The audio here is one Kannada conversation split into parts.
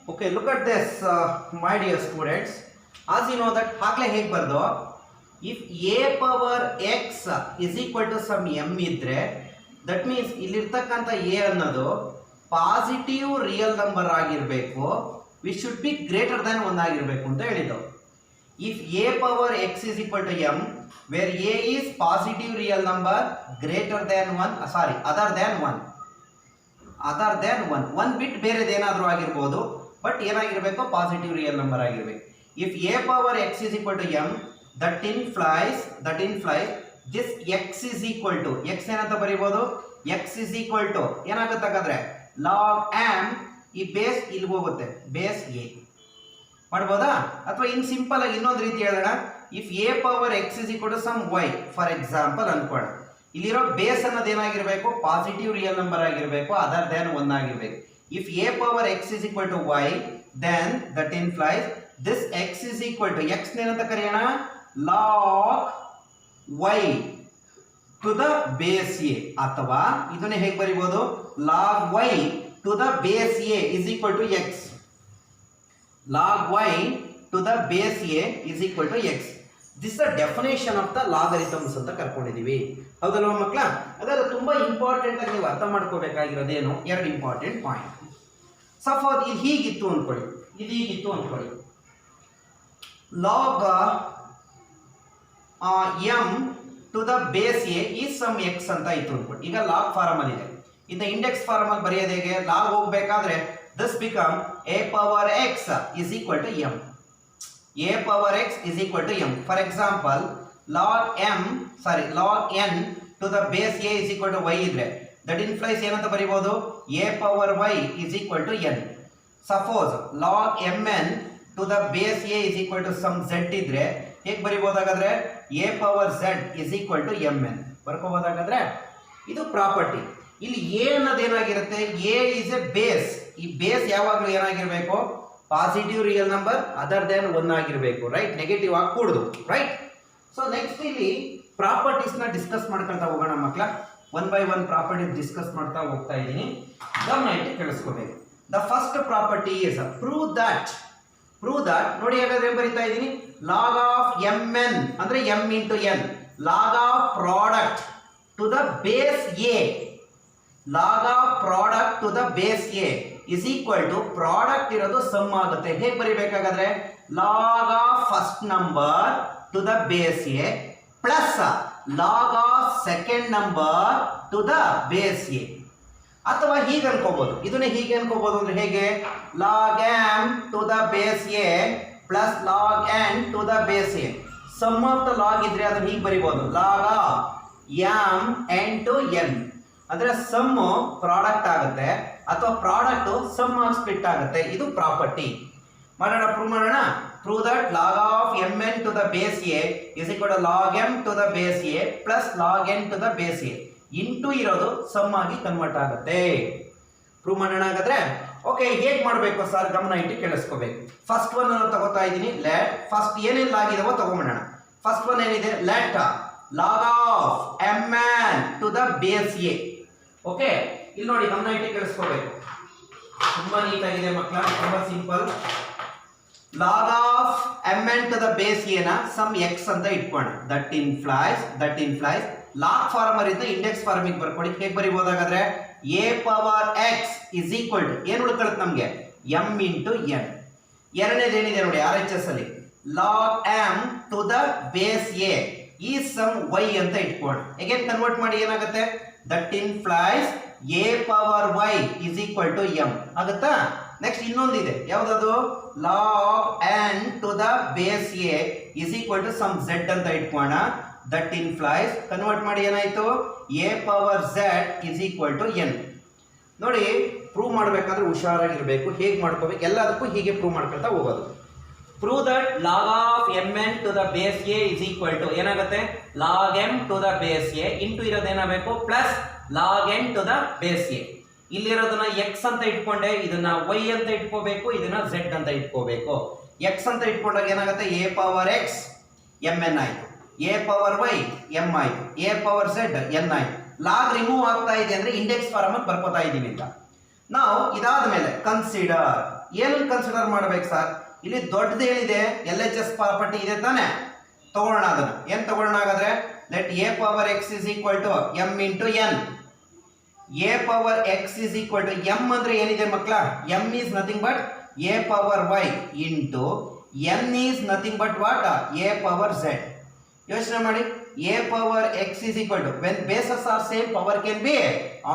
Okay, look at this, my dear students. As you know that ಆಗ್ಲೇ ಹೇಗೆ ಬರ್ದು if a power x is equal to some m ಇದ್ರೆ ದಟ್ ಮೀನ್ಸ್ ಇಲ್ಲಿರ್ತಕ್ಕಂಥ a ಅನ್ನೋದು ಪಾಸಿಟಿವ್ ರಿಯಲ್ ನಂಬರ್ ಆಗಿರಬೇಕು, which should be greater than 1 ಆಗಿರಬೇಕು ಅಂತ ಹೇಳಿದ್ದು. If a power x is equal to m where a is positive real number greater than 1, sorry, other than 1 ಬಿಟ್ ಬೇರೆದೇನಾದರೂ ಆಗಿರ್ಬೋದು, ಬಟ್ ಏನಾಗಿರಬೇಕು ಪಾಸಿಟಿವ್ ರಿಯಲ್ ನಂಬರ್ ಆಗಿರಬೇಕು. If a power x is equal to m that implies this x is equal to x ಏನಂತ ಬರೀಬಹುದು, x is equal to ಏನಾಗುತ್ತೆ ಹಾಗಾದ್ರೆ log m, ಈ ಬೇಸ್ ಇಲ್ಲಿ ಹೋಗುತ್ತೆ, ಬೇಸ್ a ಮಾಡ್ಬೋದಾ? ಅಥವಾ ಇನ್ ಸಿಂಪಲ್ ಆಗಿ ಇನ್ನೊಂದು ರೀತಿ ಹೇಳೋಣ, if a power x is equal to some y for example ಅನ್ಕೋಣ. ಇಲ್ಲಿರೋ ಬೇಸ್ ಅನ್ನೋದು ಏನಾಗಿರಬೇಕು ಪಾಸಿಟಿವ್ ರಿಯಲ್ ನಂಬರ್ ಆಗಿರಬೇಕು, ಅದರ್ ದ್ಯಾನ್ 1 ಆಗಿರಬೇಕು. If a power x is equal to y, then that implies this x is equal to x ಏನಂತ ಕರೆಯೋಣ log y to the base a, ಅಥವಾ ಇದನ್ನೇ ಹೇಗೆ ಬರೀಬಹುದು log y to the base a is equal to x. log y to the base a is equal to x. This is the definition of the logarithms ಅಂತ ಕರ್ಕೊಂಡಿದೀವಿ, ಹೌದಲ್ವಾ ಮಕ್ಕಳ? ಹಾಗಾದ್ರೆ ತುಂಬಾ ಇಂಪಾರ್ಟೆಂಟ್ ಆಗಿ ನೀವು ಅರ್ಥ ಮಾಡ್ಕೋಬೇಕಾಗಿರೋದೇನು, ಎರಡು ಇಂಪಾರ್ಟೆಂಟ್ ಪಾಯಿಂಟ್. ಸಪೋಸ್ ಇದು ಹೀಗಿತ್ತು ಅನ್ಕೊಳ್ಳಿ, log m to the base a is some x ಅಂತ ಇತ್ತು ಅನ್ಕೊಳ್ಳಿ. ಈಗ ಲಾಗ್ ಫಾರ್ಮ್ ಅಲ್ಲಿ ಇದೆ, ಇನ್ನು ಇಂಡೆಕ್ಸ್ ಫಾರ್ಮ್ ಅಲ್ಲಿ ಬರೆಯೋದು ಹೇಗೆ, ಲಾಗ್ ಹೋಗ್ಬೇಕಾದ್ರೆ this become a power x is equal to m. a power x is equal to m. For example, log n to the base a is equal to y ಇದ್ರೆ that implies ಏನಂತ ಬರೀಬಹುದು a power y is equal to n. Suppose log mn to the base a is equal to some z ಇದ್ರೆ ಹೇಗೆ ಬರೀಬಹುದಾಗಾದ್ರೆ a power z is equal to mn ಬರ್ಕೋಬಹುದಾಗಾದ್ರೆ. ಇದು ಪ್ರಾಪರ್ಟಿ. ಇಲ್ಲಿ a ಅನ್ನೋದು ಏನಾಗಿರುತ್ತೆ, a is a base. ಈ ಬೇಸ್ ಯಾವಾಗಲೂ ಏನಾಗಿರಬೇಕು positive real number other than 1 ಆಗಿರಬೇಕು, ರೈಟ್? ನೆಗೆಟಿವ್ ಆಗಕೂಡದು, ರೈಟ್? ಸೊ ನೆಕ್ಸ್ಟ್ ಇಲ್ಲಿ ಪ್ರಾಪರ್ಟೀಸ್ ನ ಡಿಸ್ಕಸ್ ಮಾಡ್ಕೊಳ್ತಾ ಹೋಗೋಣ ಮಕ್ಕಳ. One by one property discuss ಮಾಡ್ತಾ ಹೋಗ್ತಾ ಇದ್ದೀನಿ, ಗಮನ ಇಟ್ಟು ಕೇಳಿಸ್ಕೋಬೇಕು. The first property is prove that ನೋಡಿ, ಹಾಗಾದ್ರೆ ಬರೀತಾ ಇದ್ದೀನಿ ಲಾಗ್ ಆಫ್ mn ಅಂದ್ರೆ m into n, log of product to the base a, log of product to the base a is equal to product ಇರೋದು ಸಮ್ ಆಗುತ್ತೆ. ಹೇಗೆ ಬರೀಬೇಕಾದ್ರೆ log of first number to the base a plus log of second number to the base a. ಅಥವಾ ಹೀಗೆ ಅನ್ಕೋಬಹುದು, ಇದನ್ನೇ ಹೀಗೆ ಅನ್ಕೋಬಹುದು ಅಂದ್ರೆ ಹೇಗೆ, log m to the base a plus log n to the base a. Sum of the log ಇದ್ರೆ ಅದನ್ನ ಹೀಗೆ ಬರೀಬಹುದು log of m n to n, ಅಂದ್ರೆ ಸಮ್ ಪ್ರಾಡಕ್ಟ್ ಆಗುತ್ತೆ ಅಥವಾ ಪ್ರಾಡಕ್ಟ್ ಸಮ್ ಆಗಿ ಸ್ಪ್ಲಿಟ್ ಆಗುತ್ತೆ. ಇದು ಪ್ರಾಪರ್ಟಿ. ಮಾಡೋಣ, ಪ್ರೂವ್ ಮಾಡೋಣ. Prove that log of mn to the base a is equal to log m to the base a plus log n to the base a into ಇರೋದು ಸಮ್ ಆಗಿ ಕನ್ವರ್ಟ್ ಆಗುತ್ತೆ. ಪ್ರೂವ್ ಮಾಡೋಣ ಹಾಗಾದ್ರೆ. ಓಕೆ, ಹೇಗೆ ಮಾಡಬೇಕು ಸರ್, ಗಮನ ಇಟ್ಟು ಕೇಳಿಸ್ಕೋಬೇಕು. ಫಸ್ಟ್ ಒನ್ ಅನ್ನು ತಗೋತಾ ಇದ್ದೀನಿ, ಲೆಟ್ ಫಸ್ಟ್ ಏನೇನು ಆಗಿದಾವೋ ತಗೊಂಡ್ಬಿಡೋಣ. ಫಸ್ಟ್ ಒನ್ ಏನಿದೆ, let log of mn to the base a. Okay, ಇಲ್ಲಿ ನೋಡಿ ಗಮನ ಇಟ್ಟು ಕೇಳಿಸ್ಕೋಬೇಕು, ತುಂಬಾ ನೀಟಾಗಿದೆ ಮಕ್ಕಳ, ತುಂಬಾ simple. Log of mn to the base a ನ ಸಮ್ x ಅಂತ ಇಟ್ಕೋಣ. ದಟ್ ಇನ್ಫ್ಲೈಸ್ ಲಾಗ್ ಫಾರ್ಮರ್ ಇಂದ ಇಂಡೆಕ್ಸ್ ಫಾರ್ಮಿಗೆ ಬರ್ಕೊಳ್ಳಿ. ಹೇಗೆ ಬರೀಬಹುದಾಗಾದ್ರೆ a power x is equal to ಏನು ಉಳ್ಕೊಳ್ಳುತ್ತೆ ನಮಗೆ m ಇಂಟು n. ಎರಡನೇದು ಏನಿದೆ ನೋಡಿ RHS ಅಲ್ಲಿ, log m to the base a ಈ ಸಮ್ y ಅಂತ ಇಟ್ಕೋಣ. ಅಗೇನ್ ಕನ್ವರ್ಟ್ ಮಾಡಿ ಏನಾಗುತ್ತೆ, that implies a power y is equal to m ಆಗುತ್ತಾ? ನೆಕ್ಸ್ಟ್ ಇನ್ನೊಂದಿದೆ, ಯಾವ್ದದು, log n to the base a is equal to some z ಅಂತ ಇಟ್ಕೋಣ. ದಟ್ ಇನ್ಫ್ಲೈಸ್ ಕನ್ವರ್ಟ್ ಮಾಡಿ ಏನಾಯ್ತು, a power z is equal to n. ನೋಡಿ, ಪ್ರೂವ್ ಮಾಡಬೇಕಾದ್ರೆ ಹುಷಾರಾಗಿರ್ಬೇಕು, ಹೇಗೆ ಮಾಡ್ಕೋಬೇಕು, ಎಲ್ಲದಕ್ಕೂ ಹೀಗೆ ಪ್ರೂವ್ ಮಾಡ್ಕೊಳ್ತಾ ಹೋಗೋದು. Prove that log of mn to the base a is equal to ಏನಾಗುತ್ತೆ, log m to the base a into ಇರೋದು ಏನಾಗಬೇಕು plus log n to the base a. ಇಲ್ಲಿರೋದನ್ನ x ಅಂತ ಇಟ್ಕೊಂಡೆ, ಇದನ್ನ y ಅಂತ ಇಟ್ಕೋಬೇಕು, ಇದನ್ನ z ಅಂತ ಇಟ್ಕೋಬೇಕು. x ಅಂತ ಇಟ್ಕೊಂಡಾಗ ಏನಾಗುತ್ತೆ, a ಪವರ್ x mn ಆಯ್ತು, a ಪವರ್ y m ಆಯ್ತು, a ಪವರ್ z n ಆಯ್ತು. ಲಾಗ್ ರಿಮೂವ್ ಆಗ್ತಾ ಇದೆ ಅಂದ್ರೆ ಇಂಡೆಕ್ಸ್ ಫಾರ್ಮ್ ಅಲ್ಲಿ ಬರ್ಕೋತಾ ಇದೀನಿ ಅಂತ. ನಾವು ಇದಾದ ಮೇಲೆ ಕನ್ಸಿಡರ್, ಏನನ್ನು ಕನ್ಸಿಡರ್ ಮಾಡ್ಬೇಕು ಸರ್? ಇಲ್ಲಿ ದೊಡ್ಡದು ಏನಿದೆ ಎಲ್ ಎಚ್ ಎಸ್ ಪ್ರಾಪರ್ಟಿ ಇದೆ ತಾನೆ, ತಗೊಳ್ಳೋಣ ಅದನ್ನು. ಏನು ತಗೊಳ್ಳೋಣ ಹಾಗಾದ್ರೆ? Let a power x is equal to m into n. A power x is equal to m ಅಂದ್ರೆ ಏನಿದೆ ಮಕ್ಕಳ? M is nothing but a power y into n is nothing but what? A power z. ಯೋಚನೆ ಮಾಡಿ, a power x is equal to when bases are same power can be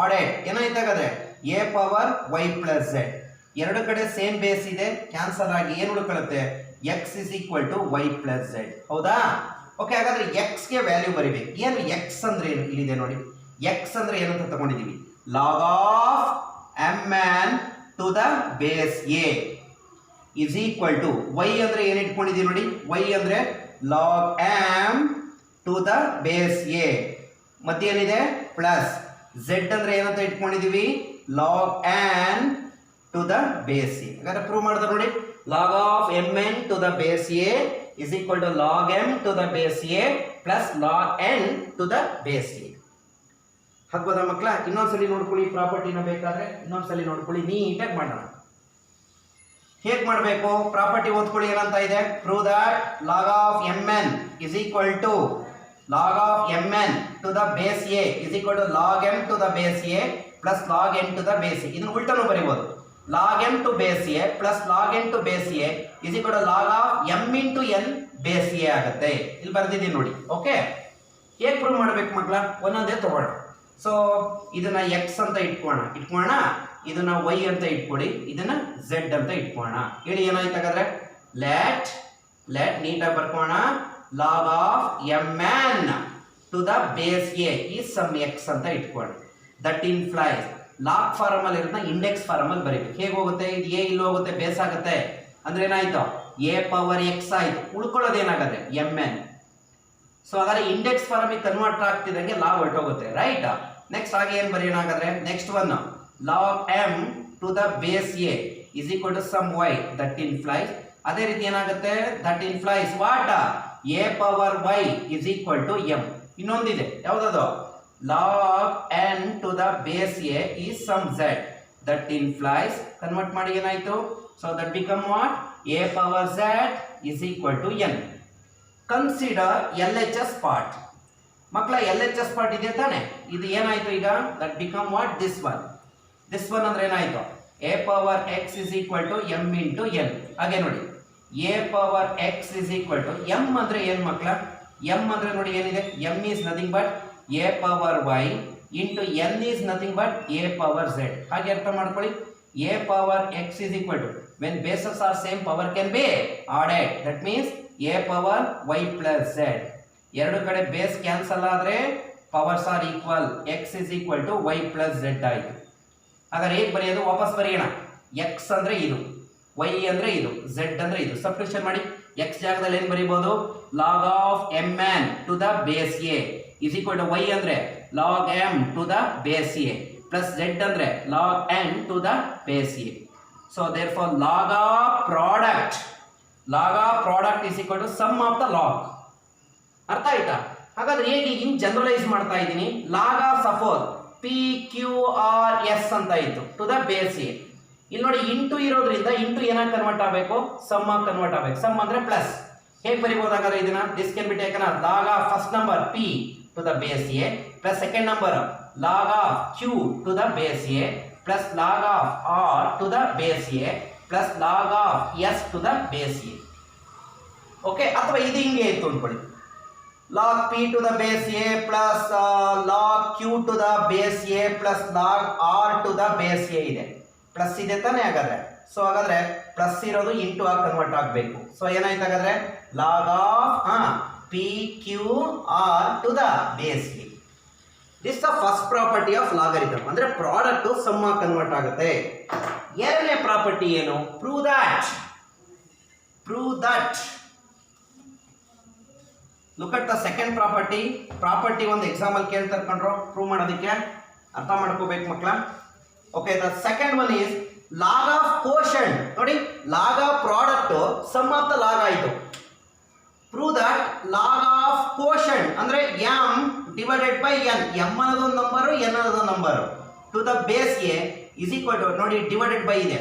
added. ಏನಾಯ್ತು ಹಾಗಾದ್ರೆ? A power y plus z. ಎರಡು ಕಡೆ ಸೇಮ್ ಬೇಸ್ ಇದೆ, ಕ್ಯಾನ್ಸಲ್ ಆಗಿ ಏನು ಉಳ್ಕೊಳ್ಳುತ್ತೆ? X is equal to y plus z. ಹೌದಾ? ಓಕೆ, ಹಾಗಾದ್ರೆ ಎಕ್ಸ್ ಗೆ ವ್ಯಾಲ್ಯೂ ಬರಿಬೇಕು. ಏನು ಎಕ್ಸ್ ಅಂದ್ರೆ ಏನು? ಇಲ್ಲಿದೆ ನೋಡಿ. ಎಕ್ಸ್ ಅಂದ್ರೆ ಏನು ಅಂತ ತಗೊಂಡಿದೀವಿ? Log of m n to the base a is equal to y ಅಂದ್ರೆ ಏನು ಇಟ್ಕೊಂಡಿದೀವಿ ನೋಡಿ? ವೈ ಅಂದ್ರೆ log m to the base a, ಮತ್ತೆ ಏನಿದೆ ಪ್ಲಸ್ ಝೆಡ್ ಅಂದ್ರೆ ಏನಂತ ಇಟ್ಕೊಂಡಿದೀವಿ? Log n to the base a. ಹಾಗಾದ್ರೆ ಪ್ರೂವ್ ಮಾಡಿದ್ರೆ ನೋಡಿ, log of m n to the base a is equal to log m to the base a plus log n to the base A. ಹಾಕ್ಬೋದಾ ಮಕ್ಕಳ? ಇನ್ನೊಂದ್ಸಲಿ ನೋಡ್ಕೊಳ್ಳಿ ಪ್ರಾಪರ್ಟಿನ, ಬೇಕಾದ್ರೆ ಇನ್ನೊಂದ್ಸಲಿ ನೋಡ್ಕೊಳ್ಳಿ, ನೀಟಾಗಿ ಮಾಡೋಣ. ಹೇಗೆ ಮಾಡಬೇಕು? ಪ್ರಾಪರ್ಟಿ ಓದ್ಕೊಳ್ಳಿ. ಏನಂತ ಇದೆ? Prove that log of m n is equal to log of m n to the base a is equal to log m to the base a plus log n to the base a. ಇದನ್ನು ಉಲ್ಟನೂ ಬರೀಬಹುದು. Log m to base a plus log n to base a is equal to log of m into n base a ಆಗುತ್ತೆ. ಇಲ್ಲಿ ಬರ್ದಿದ್ದೀನಿ ನೋಡಿ. ಓಕೆ, ಹೇಗೆ ಪ್ರೂವ್ ಮಾಡ್ಬೇಕು ಮಕ್ಕಳ? ಒಂದೊಂದೇ ತಗೊಳ್ಳೋಣ. ಸೊ ಇದನ್ನ ಎಕ್ಸ್ ಅಂತ ಇಟ್ಕೋಣ, ಇದನ್ನ ವೈ ಅಂತ ಇಟ್ಕೊಳ್ಳಿ, ಇದನ್ನ ಝೆಡ್ ಅಂತ ಇಟ್ಕೋಣ. ಹೇಳಿ ಏನಾಯ್ತು ಹಾಗಾದ್ರೆ? ಲೆಟ್ ನೀಟಾಗಿ ಬರ್ಕೋಣ. Log of m n to the base a is some x ಅಂತ ಇಟ್ಕೊಳ್ಳಿ. ದಟ್ ಇಂಪ್ಲೈಸ್ ಲಾಗ್ ಫಾರ್ಮ್ ಅಲ್ಲಿ ಇರೋದನ್ನ ಇಂಡೆಕ್ಸ್ ಫಾರ್ಮ್ ಅಲ್ಲಿ ಬರೀಬೇಕು. ಹೇಗೆ ಹೋಗುತ್ತೆ? ಇದು ಎ ಇಲ್ಲಿ ಹೋಗುತ್ತೆ, ಬೇಸ್ ಆಗುತ್ತೆ ಅಂದ್ರೆ ಏನಾಯ್ತು? ಎ ಪವರ್ ಎಕ್ಸ್ ಆಯ್ತು. ಉಳ್ಕೊಳ್ಳೋದು ಏನಾಗುತ್ತೆ? M n. ಸೊ ಹಾಗಾದ್ರೆ ಇಂಡೆಕ್ಸ್ ಫಾರ್ಮ್ ಕನ್ವರ್ಟ್ ಆಗ್ತಿದಂಗೆ ಲಾಗ್ ಹೊರಟೋಗುತ್ತೆ, ರೈಟ್? ನೆಕ್ಸ್ಟ್ ಹಾಗೆ ಏನು ಬರೆಯೋಣ ಹಾಗಾದ್ರೆ? Next one log m to the base a is equal to some y that implies. ಅದೇ ರೀತಿ ಏನಾಗುತ್ತೆ? That implies what? A power y is equal to m. ಇನ್ನೊಂದಿದೆ, ಯಾವ್ದದು? Log n to the base a is some z that implies. Convert ಮಾಡಿ ಏನಾಯ್ತು? So that become what? A power z is equal to n. Consider L H S part. ಮಕ್ಕಳ ಎಲ್ ಎಚ್ ಎಸ್ ಪಾರ್ಟ್ ಇದೆ ತಾನೆ? ಇದು ಏನಾಯ್ತು ಈಗ? That become what? This one ಅಂದ್ರೆ ಏನಾಯ್ತು? A power x is equal to m into n. ಹಾಗೆ ನೋಡಿ, a power x is equal to m ಅಂದ್ರೆ ಏನ್ ಮಕ್ಕಳ? ಎಂ ಅಂದ್ರೆ ನೋಡಿ ಏನಿದೆ? M is nothing but a power y into n is nothing but a power z. ಹಾಗೆ ಅರ್ಥ ಮಾಡ್ಕೊಳ್ಳಿ. A power x is equal to when bases are same power can be added. That means a power y plus z. ಎರಡು ಕಡೆ ಬೇಸ್ ಕ್ಯಾನ್ಸಲ್ ಆದ್ರೆ powers are equal. X is equal to y plus z ಆಯಿತು. ಹಾಗಾದ್ರೆ ಹೇಗೆ ಬರೆಯೋದು? ವಾಪಸ್ ಬರೆಯೋಣ. ಎಕ್ಸ್ ಅಂದ್ರೆ ಇದು, ವೈ ಅಂದ್ರೆ ಇದು, ಝೆಡ್ ಅಂದ್ರೆ ಇದು. ಸಬ್ಸ್ಟಿಟ್ಯೂಷನ್ ಮಾಡಿ. ಎಕ್ಸ್ ಜಾಗದಲ್ಲಿ ಏನು ಬರೀಬಹುದು? Log of m n to the base a is equal to y ಅಂದ್ರೆ log m to the base a plus z ಅಂದ್ರೆ log n to the base a. So therefore log of product is equal to sum of the log. ಅರ್ಥ ಆಯ್ತಾ? ಹಾಗಾದ್ರೆ ಹೇಗೆ ಹಿಂಗ್ ಜನರಲೈಸ್ ಮಾಡ್ತಾ ಇದ್ದೀನಿ. Log of suppose p q r s ಅಂತ ಇತ್ತು ಟು ದ ಬೇಸ್ ಎ. ಇಲ್ಲಿ ನೋಡಿ ಇಂಟು ಇರೋದ್ರಿಂದ ಇಂಟು ಏನಾಗಿ ಕನ್ವರ್ಟ್ ಆಗಬೇಕು? ಸಮ್ ಆಗಿ ಕನ್ವರ್ಟ್ ಆಗಬೇಕು. ಸಮ್ ಅಂದ್ರೆ ಪ್ಲಸ್. ಹೇಗೆ ಬರೀಬಹುದು ಹಾಗಾದ್ರೆ ಇದನ್ನ? This can be taken as log of first number p to the base a plus second number log of q to the base a plus log of r to the base a plus log of s to the base a. Okay, ಅಥವಾ ಇದು ಹಿಂಗೆ ಇತ್ತು ಅನ್ಕೊಳ್ಳಿ. Log p to the base a plus log q to the base a plus log r to the base A ಇದೆ. ಪ್ಲಸ್ ಇದೆ ತಾನೆ ಹಾಗಾದ್ರೆ? ಸೊ ಹಾಗಾದ್ರೆ ಪ್ಲಸ್ ಇರೋದು ಇಂಟು ಆಗಿ ಕನ್ವರ್ಟ್ ಆಗಬೇಕು. ಸೊ ಏನಾಯ್ತು ಹಾಗಾದ್ರೆ? Log of p q r to the base a. This the first property of logarithm. ಅಂದ್ರೆ ಪ್ರಾಡಕ್ಟ್ ಸಮ್ ಆಗಿ ಕನ್ವರ್ಟ್ ಆಗುತ್ತೆ. ಎರಡನೇ ಪ್ರಾಪರ್ಟಿ ಏನು? Prove that. Look at the second property ಒಂದು ಎಕ್ಸಾಂಪಲ್ ಕೇಳ್ತಾರೆ ಕಣ್ರೋ, ಪ್ರೂವ್ ಮಾಡೋದಕ್ಕೆ ಅರ್ಥ ಮಾಡ್ಕೋಬೇಕು ಮಕ್ಕಳ. Okay, the second one is log of quotient. ನೋಡಿ, log of product sum of the log ಆಯಿತು. Prove that log of quotient ಅಂದ್ರೆ m divided by N. M ಅನ್ನೋದೊಂದು ನಂಬರು, ಎನ್ ಅನ್ನೋದೊಂದು number to the base a is equal to ನೋಡಿ ಡಿವೈಡೆಡ್ ಬೈ ಇದೆ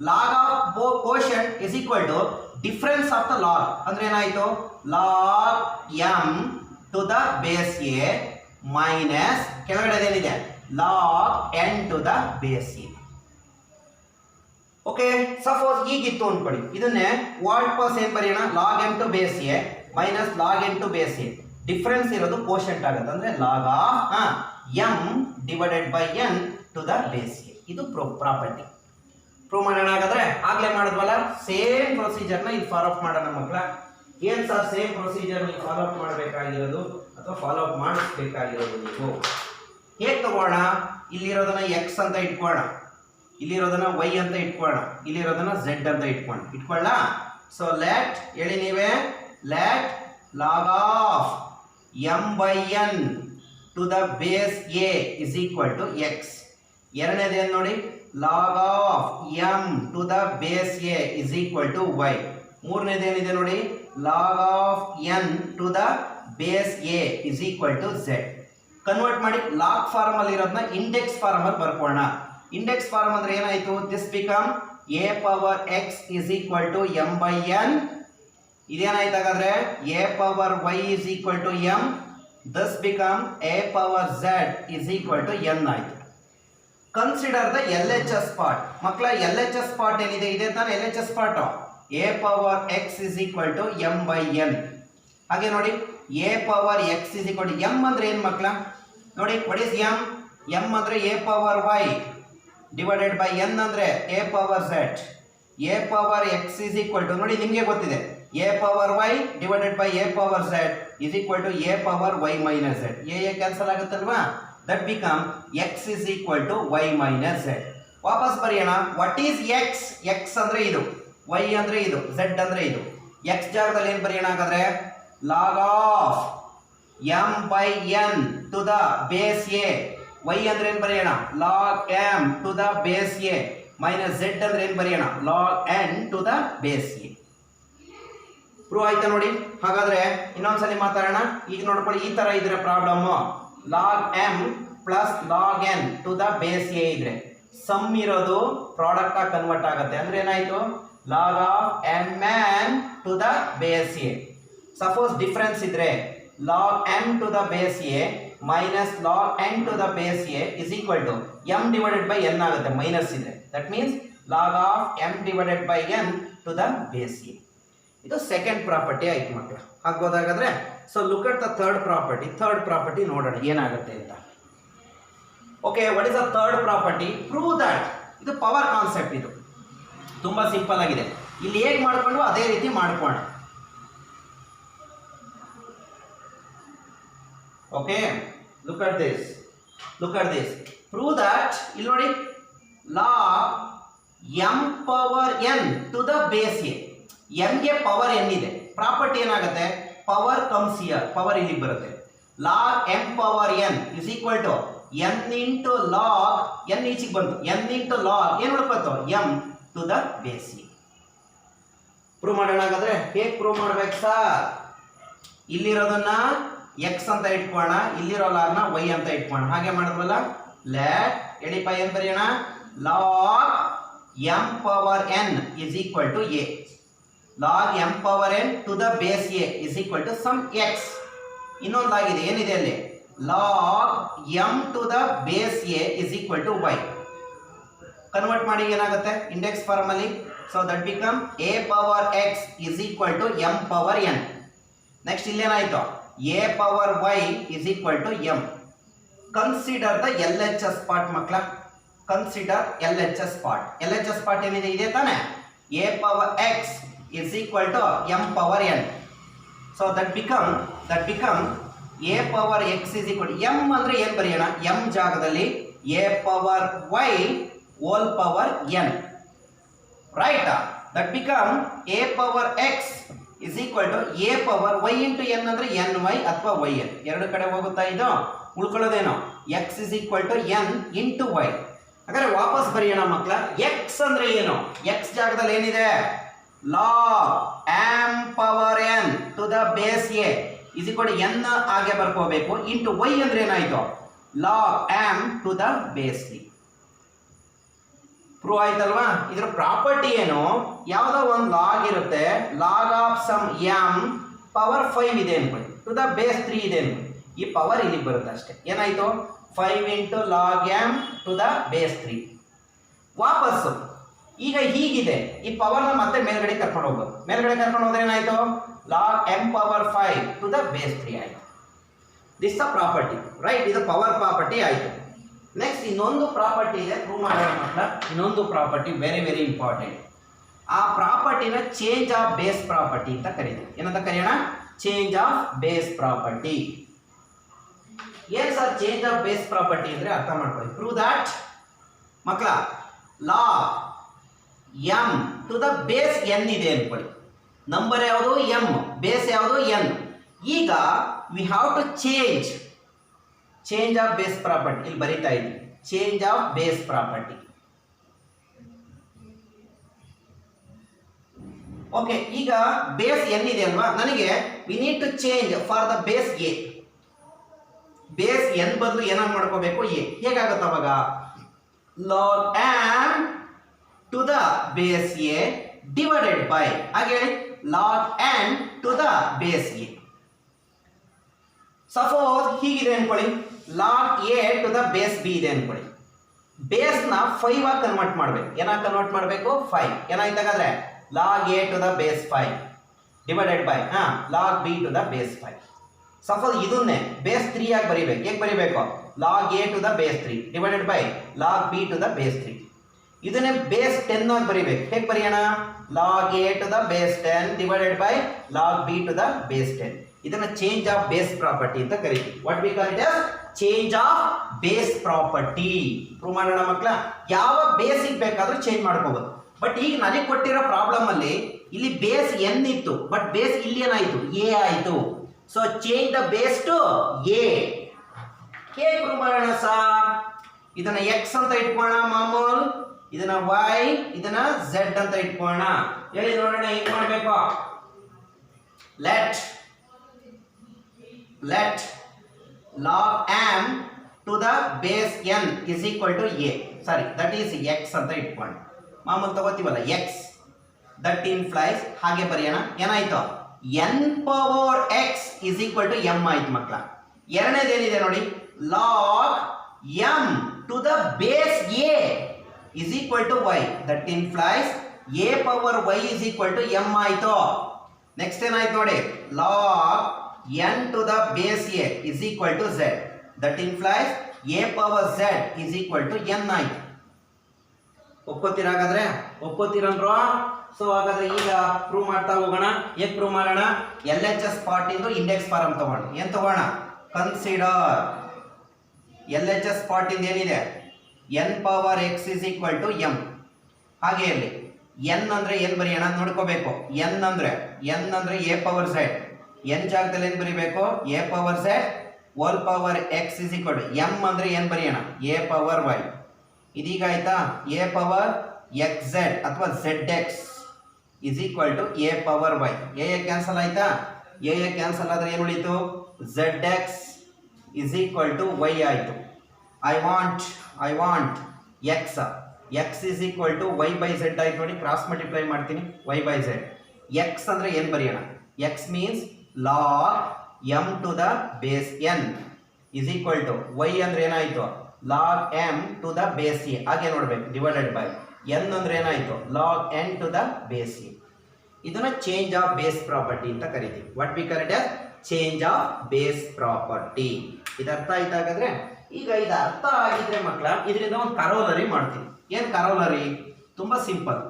log of quotient is equal to difference of the log ಅಂದ್ರೆ ಏನಾಯ್ತು log m to the base a minus ಕೆಳಗಡೆ ಏನಿದೆ log n to the base a. Okay suppose ಹೀಗಿತ್ತು ಅನ್ಕೊಳ್ಳಿ ಇದನ್ನೇ ವಾಟ್ ಪಾಸ್ ಏನ್ ಬರೆಯೋಣ log m to base a minus log n to base a difference ಇರೋದು ಕೋಶಂಟ್ ಆಗುತ್ತೆ ಅಂದ್ರೆ log of m divided by n to the base a. ಇದು ಪ್ರಾಪರ್ಟಿ ಪ್ರೂವ್ ಮಾಡೋಣ. ಹಾಗಾದ್ರೆ ಆಗ್ಲೇ ಮಾಡಿದ್ವಲ್ಲ ಸೇಮ್ ಪ್ರೊಸೀಜರ್ ನ ಇಲ್ಲಿ ಫಾಲೋ ಅಪ್ ಮಾಡೋಣ ಮಕ್ಕಳ. ಏನ್ ಸರ್ ಸೇಮ್ ಪ್ರೊಸೀಜರ್ ನೀವು ಫಾಲೋ ಅಪ್ ಮಾಡಬೇಕಾಗಿರೋದು ಅಥವಾ ಫಾಲೋ ಅಪ್ ಮಾಡಿಸ್ಬೇಕಾಗಿರೋದು ನೀವು ಹೇಗೆ ತಗೋಣ ಇಲ್ಲಿರೋದನ್ನ ಎಕ್ಸ್ ಅಂತ ಇಟ್ಕೋಣ ಇಲ್ಲಿರೋದನ್ನ ವೈ ಅಂತ ಇಟ್ಕೊಳ್ಳೋಣ ಇಲ್ಲಿರೋದನ್ನ ಝೆಡ್ ಅಂತ ಇಟ್ಕೊಳ್ಳ. ಸೊ ಲೆಟ್ ಹೇಳಿ ನೀವೇ let log of m by n to the base a is equal to x. ಎರಡನೇದೇನು ನೋಡಿ log of m to the base a is equal to y. ಮೂರನೇದೇನಿದೆ ನೋಡಿ log of n to the base a is equal to z. Convert ಮಾಡಿ ಲಾಗ್ ಫಾರ್ಮ್ ಅಲ್ಲಿ ಇರೋದನ್ನ ಇಂಡೆಕ್ಸ್ ಫಾರ್ಮ್ ಅಲ್ಲಿ ಬರ್ಕೋಣ. ಇಂಡೆಕ್ಸ್ ಫಾರ್ಮ್ ಅಂದ್ರೆ ಏನಾಯ್ತು this become a power x is equal to m by n. ಇದೇನಾಯ್ತು ಹಾಗಾದ್ರೆ a power y is equal to m. This become a power z is equal to n ಆಯ್ತು. Consider the L H S part ಮಕ್ಕಳ. ಎಲ್ ಎಚ್ ಎಸ್ ಪಾರ್ಟ್ ಏನಿದೆ ಇದೆ ತಾನೆ L H S part a power x is equal to m by n. ಹಾಗೆ ನೋಡಿ a power x is equal to m ಅಂದ್ರೆ ಏನ್ ಮಕ್ಕಳ ನೋಡಿ ವಾಟ್ ಇಸ್ ಎಂ. ಎಂ ಅಂದ್ರೆ a power y divided by n ಅಂದ್ರೆ a power z. A power x is equal to ನೋಡಿ ನಿಮಗೆ ಗೊತ್ತಿದೆ a power y divided by a power z is equal to a power y minus z. A cancel ಆಗುತ್ತಲ್ವಾ that become x is equal to y minus z. ವಾಪಸ್ ಬರೆಯೋಣ ವಾಟ್ ಈಸ್ ಎಕ್ಸ್. ಎಕ್ಸ್ ಅಂದ್ರೆ ಇದು ವೈ ಅಂದ್ರೆ ಇದು ಝೆಡ್ ಅಂದ್ರೆ ಇದು. ಎಕ್ಸ್ ಜಾಗದಲ್ಲಿ ಏನ್ ಬರೆಯೋಣ ಹಾಗಾದ್ರೆ log of m by n to the base a. Y ಅಂದ್ರೆ ಏನ್ ಬರೆಯೋಣ log m to the base a minus z ಅಂದ್ರೆ ಏನ್ ಬರೆಯೋಣ log n to the base a. Prove ಆಯ್ತಾ ನೋಡಿ. ಹಾಗಾದ್ರೆ ಇನ್ನೊಂದ್ಸಲಿ ಮಾತಾಡೋಣ. ಈಗ ನೋಡ್ಕೊಳ್ಳಿ ಈ ತರ ಇದ್ರೆ problem log m plus log n to the base a ಇದ್ರೆ ಸಮ್ ಇರೋದು ಪ್ರಾಡಕ್ಟ್ ಆಗಿ ಕನ್ವರ್ಟ್ ಆಗುತ್ತೆ ಅಂದ್ರೆ ಏನಾಯ್ತು log of m n to the base a. Suppose difference ಇದ್ರೆ log m to the base a minus log n to the base a is equal to m divided by n ಆಗುತ್ತೆ ಮೈನಸ್ ಇದೆ. That means log of m divided by n to the base a. ಇದು ಸೆಕೆಂಡ್ ಪ್ರಾಪರ್ಟಿ ಆಯ್ತು ಮಕ್ಕಳು. ಆಗ್ಬೋದಾಗಾದ್ರೆ so look at the third property. Third property ನೋಡೋಣ ಏನಾಗುತ್ತೆ ಅಂತ. Okay what is the third property. Prove that ಇದು ಪವರ್ ಕಾನ್ಸೆಪ್ಟ್. ಇದು ತುಂಬಾ ಸಿಂಪಲ್ ಆಗಿದೆ. ಇಲ್ಲಿ ಹೇಗೆ ಮಾಡ್ಕೊಂಡು ಅದೇ ರೀತಿ ಮಾಡ್ಕೋಣ. Okay, look at this. Prove that ಇಲ್ಲಿ ನೋಡಿ log m power n to the base a. m ಗೆ ಪವರ್ n ಇದೆ. ಪ್ರಾಪರ್ಟಿ ಏನಾಗುತ್ತೆ ಪವರ್ ಕಮ್ಸ್ ಹಿಯರ್ ಪವರ್ ಇಲ್ಲಿ ಬರುತ್ತೆ. log m power n is equal to n into log n ಈಚೆಗೆ ಬಂತು n into log ಏನು ಉಳ್ಕೊತು m to the base a. Prove ಮಾಡೋಣ ಹಾಗಾದ್ರೆ. ಹೇಗೆ ಪ್ರೂವ್ ಮಾಡ್ಬೇಕು ಸರ್. ಇಲ್ಲಿರೋದನ್ನ ಎಕ್ಸ್ ಅಂತ ಇಟ್ಕೋಣ ಇಲ್ಲಿರೋ ಲಾಗ್ನ ವೈ ಅಂತ ಇಟ್ಕೋಣ. ಹಾಗೆ ಮಾಡಿದ್ವಲ್ಲ ಲೆಟ್ ಎಡಿಪೈ ಏನ್ ಬರೆಯೋಣ log m power n is equal to a. Log m power n to the base a is equal to some x. ಇನ್ನೊಂದು ಆಗಿದೆ ಏನಿದೆ ಅಲ್ಲಿ log m to the base a is equal to y. Convert ಮಾಡಿ ಏನಾಗುತ್ತೆ ಇಂಡೆಕ್ಸ್ ಫಾರ್ಮ್ ಅಲ್ಲಿ. So that become a power x is equal to m power n. Next ಇಲ್ಲೇನಾಯ್ತು a power y is equal to m. Consider the LHS part ಮಕ್ಕಳ. Consider LHS part. LHS part ಏನಿದೆ ಇದೆ ತಾನೆ a power x is equal to m power n. So that become a power x is equal to m ಅಂದ್ರೆ ಏನು ಬರೆಯೋಣ m ಜಾಗದಲ್ಲಿ a power y whole power n. Right? That become a power x is equal to a power y into n ಅಂದ್ರೆ ny ಅಥವಾ yn ಎರಡು ಕಡೆ ಹೋಗುತ್ತಾ ಇದು ಉಳ್ಕೊಳ್ಳೋದೇನೋ x is equal to n into y. ಹಾಗಾದ್ರೆ ವಾಪಸ್ ಬರೆಯೋಣ ಮಕ್ಕಳ. x ಅಂದ್ರೆ ಏನು x ಜಾಗದಲ್ಲಿ ಏನಿದೆ log m power n to the base a is equal to n ಹಾಗೆ ಬರ್ಕೋಬೇಕು into y ಅಂದ್ರೆ ಏನಾಯ್ತು log m to the base a. Prove ಆಯ್ತಲ್ವಾ. ಇದ್ರ ಪ್ರಾಪರ್ಟಿ ಏನು, ಯಾವುದೋ ಒಂದು ಲಾಗ್ ಇರುತ್ತೆ, log of sum m power 5 ಇದೆ ಅನ್ಕೊಳ್ಳಿ, ಟು ದ ಬೇಸ್ 3 ಇದೆ ಅನ್ಕೊಳ್ಳಿ. ಈ ಪವರ್ ಇಲ್ಲಿಗೆ ಬರುತ್ತೆ ಅಷ್ಟೇ. ಏನಾಯ್ತು, 5 into log m to the base 3. ವಾಪಸ್ಸು ಈಗ ಹೀಗಿದೆ, ಈ ಪವರ್ನ ಮತ್ತೆ ಮೇಲ್ಗಡೆ ಕರ್ಕೊಂಡು ಹೋಗ್ಬೋದು. ಮೇಲ್ಗಡೆ ಕರ್ಕೊಂಡು ಹೋದ್ರೆ ಏನಾಯ್ತು, log m power 5 to the base 3 ಆಯ್ತು. This the property, right. ಇದು ಪವರ್ ಪ್ರಾಪರ್ಟಿ ಆಯ್ತು. ನೆಕ್ಸ್ಟ್ ಇನ್ನೊಂದು ಪ್ರಾಪರ್ಟಿ ಇದೆ, ಪ್ರೂವ್ ಮಾಡೋಣ ಮಕ್ಕಳ. ಇನ್ನೊಂದು ಪ್ರಾಪರ್ಟಿ ವೆರಿ ವೆರಿ ಇಂಪಾರ್ಟೆಂಟ್. ಆ ಪ್ರಾಪರ್ಟಿನ ಚೇಂಜ್ ಆಫ್ ಬೇಸ್ ಪ್ರಾಪರ್ಟಿ ಅಂತ ಕರೀತೀವಿ. ಏನಂತ ಕರೆಯೋಣ, ಚೇಂಜ್ ಆಫ್ ಬೇಸ್ ಪ್ರಾಪರ್ಟಿ. ಏನ್ sir change of base property ಅಂದ್ರೆ ಅರ್ಥ ಮಾಡ್ಕೊಳ್ಳಿ. ಪ್ರೂವ್ ದಟ್ ಮಕ್ಕಳ, log m to the base n ಇದೆ ಅನ್ಕೊಳ್ಳಿ. ನಂಬರ್ ಯಾವುದು ಎಂ, ಬೇಸ್ ಯಾವುದು ಎನ್. ಈಗ we have to change of base property. ಇಲ್ಲಿ ಬರೀತಾ ಇದ್ದೀವಿ, change of base property. Okay, ಈಗ ಬೇಸ್ ಎನ್ ಇದೆ ಅಲ್ವಾ, ನನಗೆ we need to change for the base a. Base n ಬದಲು ಏನಾಗಿ ಮಾಡ್ಕೋಬೇಕು, ಎ. ಹೇಗಾಗುತ್ತೆ ಅವಾಗ, log m to the base a divided by, ಹಾಗೆ ಹೇಳಿ, log n to the base a. Suppose ಹೀಗಿದೆ ಅನ್ಕೊಳ್ಳಿ, log a to the base b ಇದೆ ಅನ್ಕೊಳ್ಳಿ. ಬೇಸ್ನ 5 ಆಗಿ ಕನ್ವರ್ಟ್ ಮಾಡಬೇಕು. ಏನಾಗಿ ಕನ್ವರ್ಟ್ ಮಾಡಬೇಕು, 5. ಏನಾಯ್ತು ಹಾಗಾದ್ರೆ, log a to the base 5 divided by log b to the base 5. Suppose ಇದನ್ನೇ ಬೇಸ್ 3 ಆಗಿ ಬರೀಬೇಕು. ಹೇಗೆ ಬರೀಬೇಕು, log a to the base 3 divided by log b to the base 3. ಇದನ್ನೇ ಬೇಸ್ 10 ಆಗಿ ಬರೀಬೇಕು. ಹೇಗೆ ಬರೆಯೋಣ, log a to the base 10 divided by log b to the base 10. ಇದನ್ನ ಚೇಂಜ್ ಆಫ್ ಬೇಸ್ ಪ್ರಾಪರ್ಟಿ ಅಂತ ಕರಿತೀವಿ. What we call it as change of base property. Prove ಮಾಡೋಣ ಮಕ್ಕಳ. ಯಾವ ಬೇಸಿಗೆ ಬೇಕಾದ್ರೂ ಚೇಂಜ್ ಮಾಡ್ಕೋಬಹುದು. ಬಟ್ ಈಗ ನನಗೆ ಕೊಟ್ಟಿರೋ ಪ್ರಾಬ್ಲಮ್ ಅಲ್ಲಿ ಇಲ್ಲಿ ಬೇಸ್ ಎನ್ ಇತ್ತು, ಬಟ್ ಬೇಸ್ ಇಲ್ಲಿ ಏನಾಯ್ತು, ಎ ಆಯ್ತು. So change the base to a. ಹೇಗೆ ಪ್ರೂವ್ ಮಾಡೋಣ ಸರ್, ಇದನ್ನ ಎಕ್ಸ್ ಅಂತ ಇಟ್ಕೋಣ ಮಾಮೂಲ್, ಇದನ್ನ ವೈ, ಇದನ್ನ ಝೆಡ್ ಅಂತ ಇಟ್ಕೋಣ. ಹೇಳಿ ನೋಡೋಣ ಹೇಗೆ ಮಾಡಬೇಕು. Let log m to the base n is equal to a. Sorry, that is X ಅಂತ ಇಟ್ಕೊಂಡು ಮಾಮೂಲು ತಗೋತೀವಲ್ಲ ಎಕ್ಸ್. ದಟ್ ಇಂಪ್ಲೈಸ್, ಹಾಗೆ ಬರೆಯೋಣ. ಏನಾಯ್ತು, n power x is equal to m ಆಯ್ತು ಮಕ್ಕಳ. ಎರಡನೇದೇನಿದೆ ನೋಡಿ, log m to the base a is equal to y. That implies a power y is equal to m ಆಯ್ತು. ನೆಕ್ಸ್ಟ್ ಏನಾಯ್ತು ನೋಡಿ, log n to the base a is equal to z. That implies a power z is equal to n ಆಯ್ತು. ಒಪ್ಪತ್ತೀರಾ ಹಾಗಾದ್ರೆ, ಒಪ್ಪತ್ತೀರನ್ರೋ. ಸೊ ಹಾಗಾದ್ರೆ ಈಗ ಪ್ರೂವ್ ಮಾಡ್ತಾ ಹೋಗೋಣ. ಹೇಗೆ ಪ್ರೂವ್ ಮಾಡೋಣ, ಎಲ್ ಎಚ್ ಎಸ್ ಪಾರ್ಟ್ ಇಂದು ಇಂಡೆಕ್ಸ್ ಫಾರಮ್ ತಗೋಣ. ಏನ್ ತಗೋಣ, consider L H S part ಇಂದ ಏನಿದೆ, n power x is equal to m. ಹಾಗೆ ಇಲ್ಲಿ n ಅಂದ್ರೆ ಏನ್ ಬರೆಯೋಣ ನೋಡ್ಕೋಬೇಕು. n ಅಂದ್ರೆ a ಪವರ್ z. n ಜಾಗದಲ್ಲಿ ಏನು ಬರೀಬೇಕು, a power z whole power x is equal to m ಅಂದ್ರೆ ಏನು ಬರೆಯೋಣ, ಎ ಪವರ್ ವೈ. ಇದೀಗ ಆಯ್ತಾ, ಎ ಪವರ್ ಎಕ್ಸ್ ಝೆಡ್ ಅಥವಾ z x is equal to a power y. A cancel ಆಯ್ತಾ, ಎ ಕ್ಯಾನ್ಸಲ್ ಆದ್ರೆ ಏನು ಉಳಿತು, z x is equal to y ಆಯಿತು. I want x is equal to y by z ಆಯ್ತು ನೋಡಿ. ಕ್ರಾಸ್ ಮಲ್ಟಿಪ್ಲೈ ಮಾಡ್ತೀನಿ, ವೈ ಬೈ ಝೆಡ್. ಎಕ್ಸ್ ಅಂದ್ರೆ ಏನು ಬರೆಯೋಣ, X means log m to the base n is equal to y ಅಂದ್ರೆ ಏನಾಯ್ತು, log m to the base a. ಹಾಗೆ ನೋಡ್ಬೇಕು, ಡಿವೈಡೆಡ್ ಬೈ n ಅಂದ್ರೆ ಏನಾಯ್ತು, log n to the base a. ಇದನ್ನ ಚೇಂಜ್ ಆಫ್ ಬೇಸ್ ಪ್ರಾಪರ್ಟಿ ಅಂತ ಕರಿತೀವಿ. What we call it as change of base property. ಇದು ಅರ್ಥ ಆಯ್ತಾ ಹಾಗಾದ್ರೆ. ಈಗ ಇದು ಅರ್ಥ ಆಗಿದ್ರೆ ಮಕ್ಕಳ, ಇದರಿಂದ ಒಂದು ಕರೋಲರಿ ಮಾಡ್ತೀವಿ. ಏನ್ ಕರೋಲರಿ, ತುಂಬಾ ಸಿಂಪಲ್.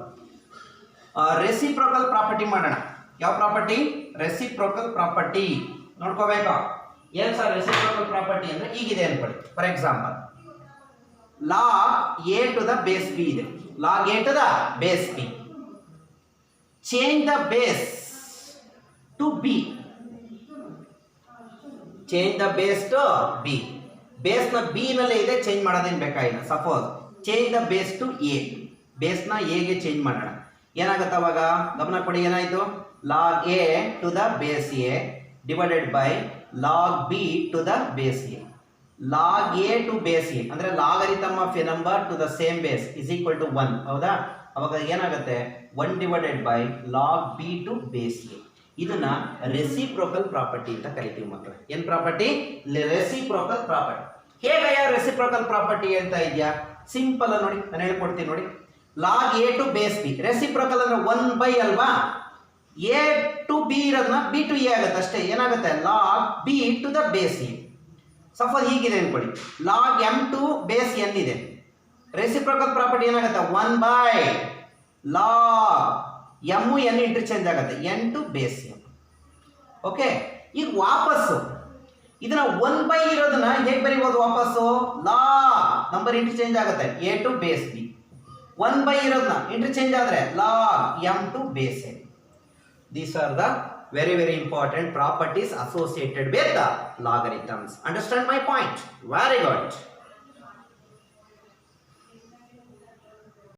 ರೆಸಿಪ್ರೋಕಲ್ ಪ್ರಾಪರ್ಟಿ ಮಾಡೋಣ. ಯಾವ ಪ್ರಾಪರ್ಟಿ, ರೆಸಿಪ್ರೋಕಲ್ ಪ್ರಾಪರ್ಟಿ ನೋಡ್ಕೋಬೇಕು. ಏನ್ ಸರ್ ರೆಸಿಪ್ರೋಕಲ್ ಪ್ರಾಪರ್ಟಿ ಅಂದ್ರೆ ಹೀಗಿದೆ ಅನ್ಕೊಳ್ಳಿ. For example, log a to the base b ಇದೆ. Log a to the base b, change the base to b. Change the base to b. Base ನ ಬಿ ನಲ್ಲೇ ಇದೆ, ಚೇಂಜ್ ಮಾಡೋದೇನು ಬೇಕಾಗಿಲ್ಲ. Suppose change the base to a, base ನ ಎ ಗೆ ಚೇಂಜ್ ಮಾಡೋಣ. ಏನಾಗುತ್ತೆ ಅವಾಗ, ಗಮನ ಕೊಡಿ. ಏನಾಯ್ತು, log a to the base a divided by log b to the base a. Log a to base a ಅಂದ್ರೆ logarithm of a number to the same base is equal to 1. ಹೌದಾ? ಅವಾಗ ಏನಾಗುತ್ತೆ 1 divided by log b to base a. ಇದನ್ನ ರೆಸಿಪ್ರೋಕಲ್ ಪ್ರಾಪರ್ಟಿ ಅಂತ ಕರಿತೀವಿ ಮಕ್ಕಳು. ಏನ್ ಪ್ರಾಪರ್ಟಿ? Reciprocal property. ಹೇಗಯ್ಯ ರೆಸಿಪ್ರೋಕಲ್ ಪ್ರಾಪರ್ಟಿ ಹೇಳ್ತಾ ಇದೆಯಾ? ಸಿಂಪಲ್ ನೋಡಿ, ನಾನು ಹೇಳ್ಕೊಡ್ತೀನಿ ನೋಡಿ. Log a to base b reciprocal ಅಂದ್ರೆ 1 ಬೈ ಅಲ್ವಾ? ಎ ಟು ಬಿ ಇರೋದನ್ನ ಬಿ ಟು ಎ ಆಗುತ್ತೆ ಅಷ್ಟೇ. ಏನಾಗುತ್ತೆ? Log b to the base a. Suppose ಹೀಗಿದೆ ಅನ್ಕೊಳ್ಳಿ, log m to base n ಇದೆ. ರೆಸಿಪ್ರೋಕಲ್ ಪ್ರಾಪರ್ಟಿ ಏನಾಗುತ್ತೆ? 1 by log m n interchange ಆಗುತ್ತೆ n to base n. Okay, ಈಗ ವಾಪಸ್ಸು ಇದನ್ನ 1 ಬೈ ಇರೋದನ್ನ ಹೇಗೆ ಬರೀಬಹುದು? ವಾಪಸ್ಸು ಲಾಗ್ ನಂಬರ್ ಇಂಟರ್ಚೇಂಜ್ ಆಗುತ್ತೆ a to base b. 1 by ಇರೋದನ್ನ ಇಂಟರ್ಚೇಂಜ್ ಆದ್ರೆ log m to base n. These are the very important properties associated with the logarithms. Understand my point? Very good.